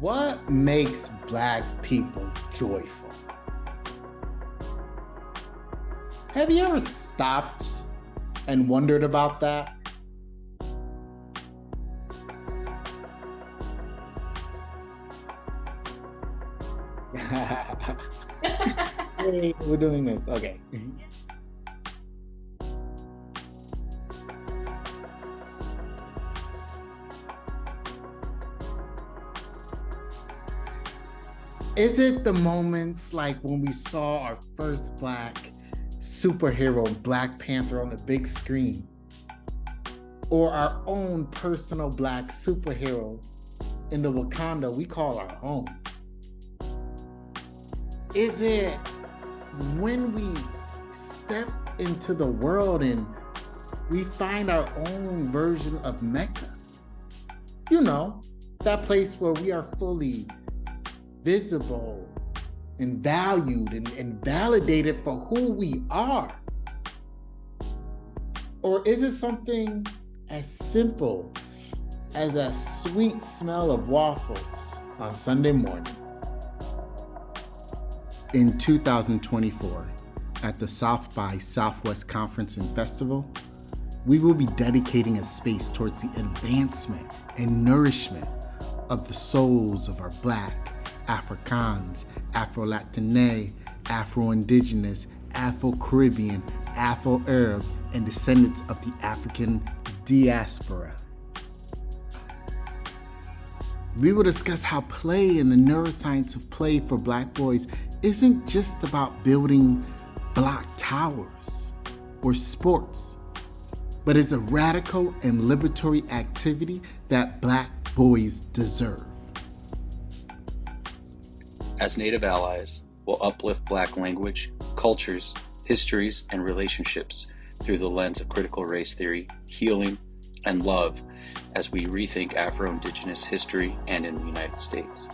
What makes Black people joyful? Have you ever stopped and wondered about that? Hey, we're doing this. Okay. Is it the moments like when we saw our first Black superhero, Black Panther, on the big screen? Or our own personal Black superhero in the Wakanda we call our home? Is it when we step into the world and we find our own version of Mecca? You know, that place where we are fully visible and valued and validated for who we are? Or is it something as simple as a sweet smell of waffles on Sunday morning? In 2024, at the South by Southwest Conference and Festival, we will be dedicating a space towards the advancement and nourishment of the souls of our Black, Afrikaans, Afro-Latine, Afro-Indigenous, Afro-Caribbean, Afro-Arab, and descendants of the African diaspora. We will discuss how play and the neuroscience of play for Black boys isn't just about building block towers or sports, but is a radical and liberatory activity that Black boys deserve. As Native allies, we'll uplift Black language, cultures, histories, and relationships through the lens of critical race theory, healing, and love as we rethink Afro-Indigenous history and in the United States.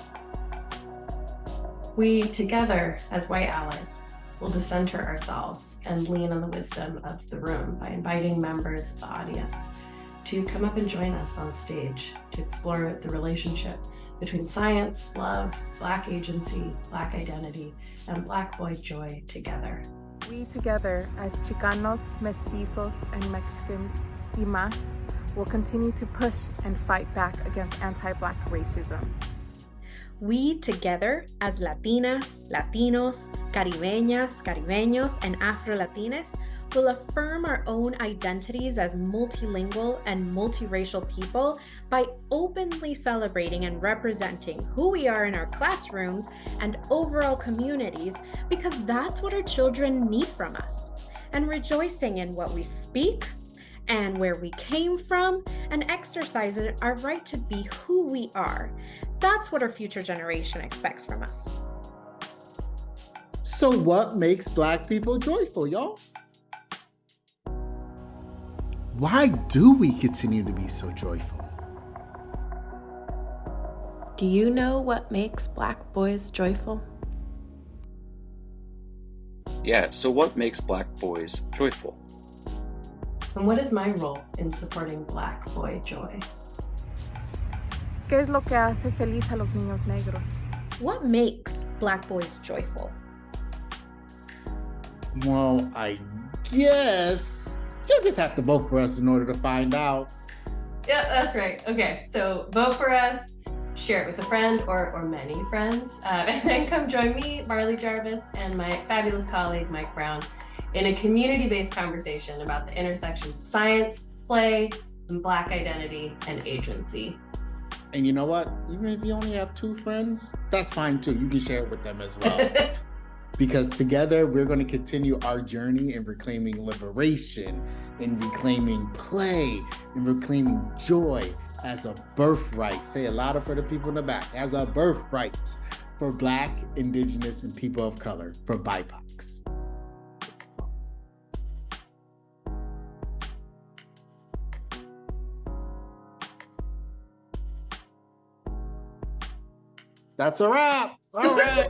We, together as white allies, will decenter ourselves and lean on the wisdom of the room by inviting members of the audience to come up and join us on stage to explore the relationship between science, love, Black agency, Black identity, and Black boy joy together. We together as Chicanos, Mestizos, and Mexicans y más will continue to push and fight back against anti-Black racism. We together as Latinas, Latinos, Caribeñas, Caribeños, and Afro-Latines will affirm our own identities as multilingual and multiracial people by openly celebrating and representing who we are in our classrooms and overall communities, because that's what our children need from us, and rejoicing in what we speak and where we came from, and exercising our right to be who we are. That's what our future generation expects from us. So what makes Black people joyful, y'all? Why do we continue to be so joyful? Do you know what makes Black boys joyful? Yeah, so what makes Black boys joyful? And what is my role in supporting Black boy joy? ¿Qué es lo que hace feliz a los niños negros? What makes Black boys joyful? Well, I guess you just have to vote for us in order to find out. Yeah, that's right. Okay, so vote for us, share it with a friend or many friends, and then come join me, Marley Jarvis, and my fabulous colleague, Mike Brown, in a community-based conversation about the intersections of science, play, and Black identity and agency. And you know what? Even if you only have 2 friends, that's fine too. You can share it with them as well. Because together we're going to continue our journey in reclaiming liberation, in reclaiming play, in reclaiming joy as a birthright. Say it louder for the people in the back. As a birthright for Black, Indigenous, and people of color, for BIPOCs. That's a wrap. All right.